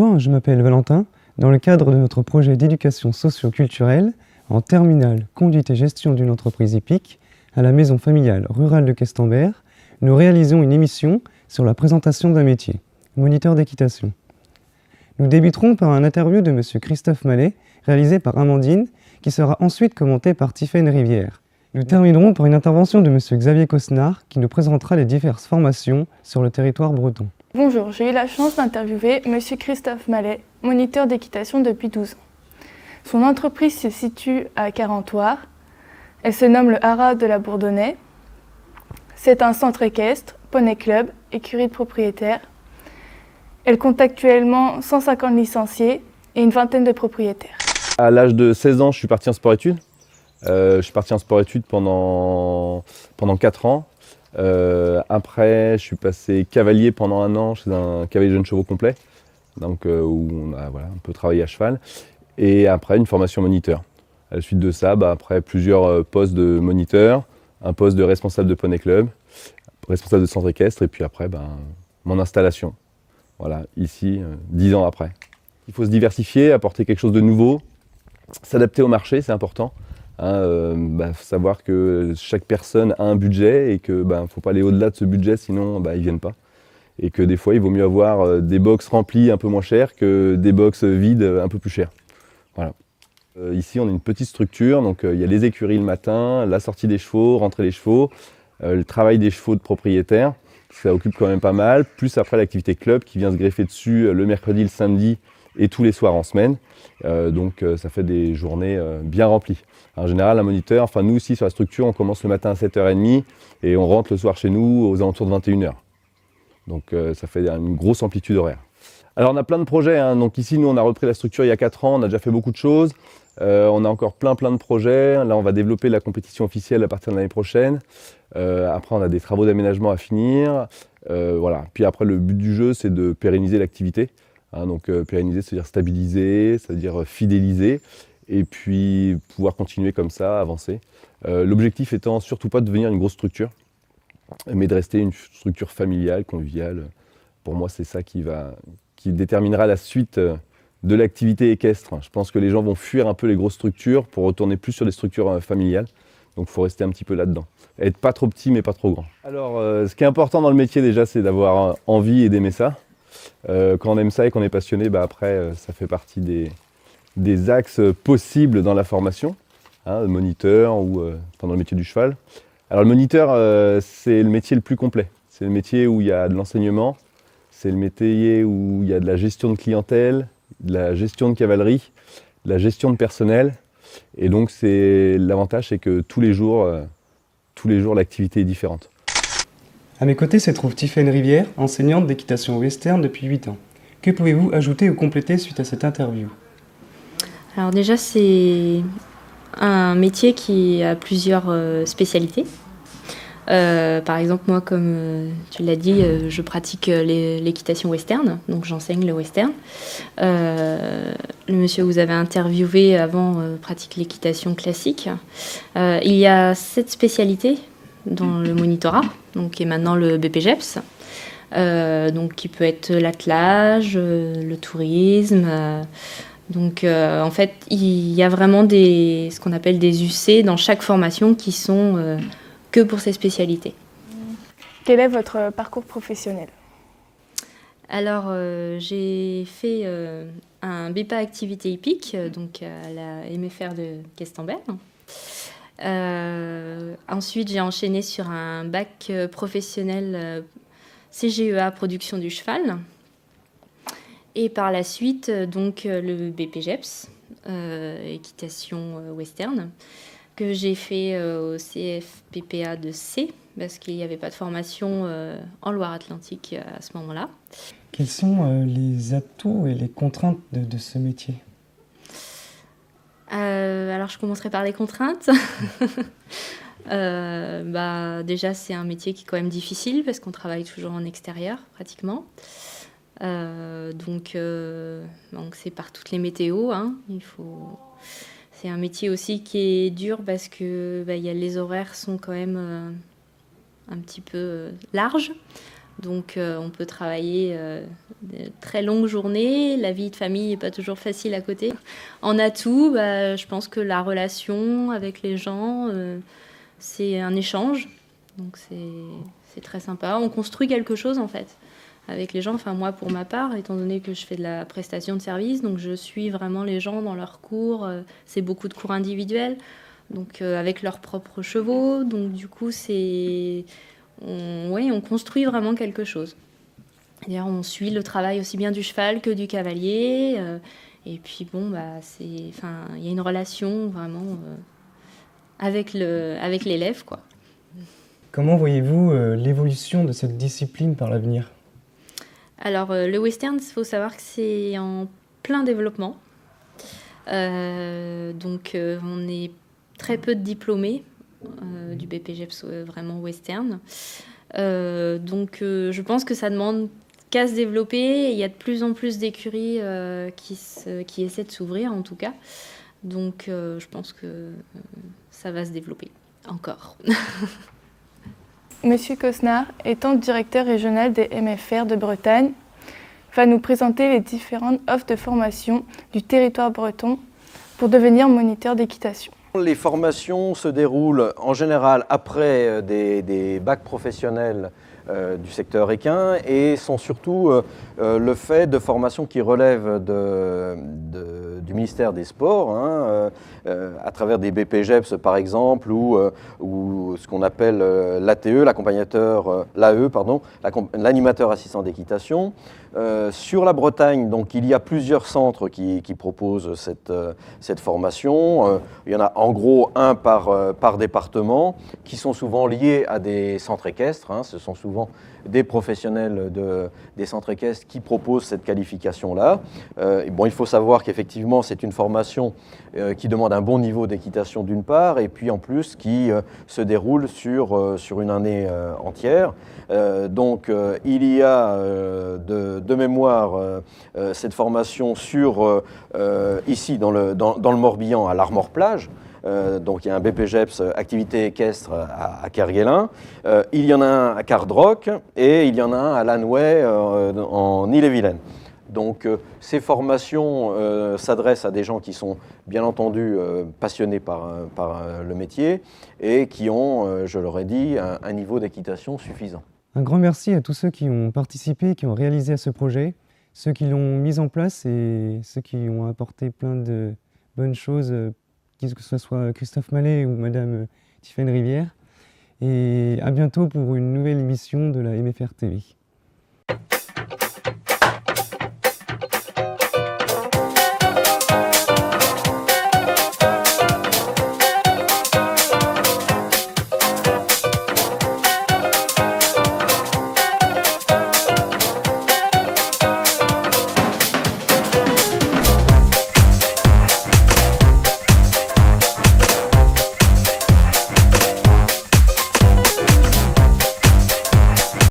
Bonjour, je m'appelle Valentin. Dans le cadre de notre projet d'éducation socio-culturelle, en terminale conduite et gestion d'une entreprise hippique, à la maison familiale rurale de Questembert, nous réalisons une émission sur la présentation d'un métier, moniteur d'équitation. Nous débuterons par un interview de M. Christophe Mallet, réalisé par Amandine, qui sera ensuite commenté par Tiffaine Rivière. Nous terminerons par une intervention de M. Xavier Cosnard, qui nous présentera les diverses formations sur le territoire breton. Bonjour, j'ai eu la chance d'interviewer M. Christophe Mallet, moniteur d'équitation depuis 12 ans. Son entreprise se situe à Carentoire. Elle se nomme le Haras de la Bourdonnais. C'est un centre équestre, poney club, écurie de propriétaires. Elle compte actuellement 150 licenciés et une vingtaine de propriétaires. À l'âge de 16 ans, je suis parti en sport-études. Je suis parti en sport-études pendant 4 ans. Après, je suis passé cavalier pendant 1 an chez un cavalier jeune chevaux complet, donc, où on a un peu travaillé à cheval. Et après, une formation moniteur. À la suite de ça, après plusieurs postes de moniteur, un poste de responsable de poney club, responsable de centre équestre, et puis après, mon installation. Voilà, ici, 10 ans après. Il faut se diversifier, apporter quelque chose de nouveau, s'adapter au marché, c'est important. Savoir que chaque personne a un budget et que faut pas aller au-delà de ce budget, sinon ils viennent pas. Et que des fois, il vaut mieux avoir des box remplies un peu moins chères que des box vides un peu plus chères. Voilà. Ici, on a une petite structure, donc il y a les écuries le matin, la sortie des chevaux, rentrée des chevaux, le travail des chevaux de propriétaires, ça occupe quand même pas mal, plus après l'activité club qui vient se greffer dessus le mercredi, le samedi et tous les soirs en semaine. Donc ça fait des journées bien remplies. En général, un moniteur, nous ici sur la structure, on commence le matin à 7h30 et on rentre le soir chez nous aux alentours de 21h. Donc ça fait une grosse amplitude horaire. Alors on a plein de projets, donc ici nous on a repris la structure il y a 4 ans, on a déjà fait beaucoup de choses. On a encore plein de projets. Là on va développer la compétition officielle à partir de l'année prochaine. Après on a des travaux d'aménagement à finir. Voilà. Puis après le but du jeu c'est de pérenniser l'activité. Donc pérenniser, c'est-à-dire stabiliser, c'est-à-dire fidéliser, et puis pouvoir continuer comme ça, avancer. L'objectif étant surtout pas de devenir une grosse structure, mais de rester une structure familiale, conviviale. Pour moi, c'est ça qui déterminera la suite de l'activité équestre. Je pense que les gens vont fuir un peu les grosses structures pour retourner plus sur des structures familiales. Donc il faut rester un petit peu là-dedans. Être pas trop petit, mais pas trop grand. Alors, ce qui est important dans le métier déjà, c'est d'avoir envie et d'aimer ça. Quand on aime ça et qu'on est passionné, après ça fait partie des axes possibles dans la formation, moniteur ou dans le métier du cheval. Alors le moniteur, c'est le métier le plus complet. C'est le métier où il y a de l'enseignement, c'est le métier où il y a de la gestion de clientèle, de la gestion de cavalerie, de la gestion de personnel. Et donc l'avantage, c'est que tous les jours l'activité est différente. À mes côtés se trouve Tiffaine Rivière, enseignante d'équitation western depuis 8 ans. Que pouvez-vous ajouter ou compléter suite à cette interview? Alors déjà, c'est un métier qui a plusieurs spécialités. Par exemple, moi, comme tu l'as dit, je pratique l'équitation western, donc j'enseigne le western. Le monsieur que vous avez interviewé avant pratique l'équitation classique. Il y a 7 spécialités dans le monitorat, donc qui est maintenant le BPGEPS, donc qui peut être l'attelage, le tourisme. Donc en fait, il y a vraiment ce qu'on appelle des UC dans chaque formation qui sont que pour ces spécialités. Quel est votre parcours professionnel? Alors j'ai fait un BEPA activité hippique, donc à la MFR de Questembert. Ensuite, j'ai enchaîné sur un bac professionnel CGEA production du cheval. Et par la suite, donc le BPGEPS, équitation western, que j'ai fait au CFPPA de C, parce qu'il n'y avait pas de formation en Loire-Atlantique à ce moment-là. Quels sont les atouts et les contraintes de ce métier? Alors, je commencerai par les contraintes. Déjà, c'est un métier qui est quand même difficile parce qu'on travaille toujours en extérieur, pratiquement. Donc, c'est par toutes les météos. C'est un métier aussi qui est dur parce que les horaires sont quand même un petit peu larges. Donc on peut travailler de très longues journées, la vie de famille n'est pas toujours facile à côté. En atout, je pense que la relation avec les gens, c'est un échange, donc c'est très sympa. On construit quelque chose en fait avec les gens. Enfin moi pour ma part, étant donné que je fais de la prestation de service, donc je suis vraiment les gens dans leurs cours, c'est beaucoup de cours individuels, donc avec leurs propres chevaux, donc du coup on construit vraiment quelque chose. D'ailleurs, on suit le travail aussi bien du cheval que du cavalier. Et puis bon, il y a une relation vraiment avec l'élève, quoi. Comment voyez-vous l'évolution de cette discipline par l'avenir? Alors, le western, il faut savoir que c'est en plein développement. Donc, on est très peu de diplômés du BPGEPS vraiment western. Donc, je pense que ça demande qu'à se développer. Il y a de plus en plus d'écuries qui essaient de s'ouvrir, en tout cas. Donc, je pense que ça va se développer encore. Monsieur Cosnard, étant directeur régional des MFR de Bretagne, va nous présenter les différentes offres de formation du territoire breton pour devenir moniteur d'équitation. Les formations se déroulent en général après des bacs professionnels du secteur équin et sont surtout le fait de formations qui relèvent du ministère des Sports, à travers des BPGEPS par exemple, ou ce qu'on appelle l'ATE, l'animateur assistant d'équitation. Sur la Bretagne, donc, il y a plusieurs centres qui proposent cette formation. Il y en a en gros un par département, qui sont souvent liés à des centres équestres. Ce sont souvent des professionnels des centres équestres qui proposent cette qualification-là. Il faut savoir qu'effectivement, c'est une formation qui demande un bon niveau d'équitation d'une part, et puis en plus qui se déroule sur une année entière. Il y a de mémoire cette formation ici dans le Morbihan à l'Armor-Plage. Donc il y a un BPGEPS activité équestre à Kerguelen, il y en a un à Cardrock et il y en a un à Lanouet en Ille-et-Vilaine. Donc ces formations s'adressent à des gens qui sont bien entendu passionnés par le métier et qui ont, je l'aurais dit, un niveau d'équitation suffisant. Un grand merci à tous ceux qui ont participé, qui ont réalisé à ce projet, ceux qui l'ont mis en place et ceux qui ont apporté plein de bonnes choses, que ce soit Christophe Mallet ou Madame Tiffaine Rivière. Et à bientôt pour une nouvelle émission de la MFR TV.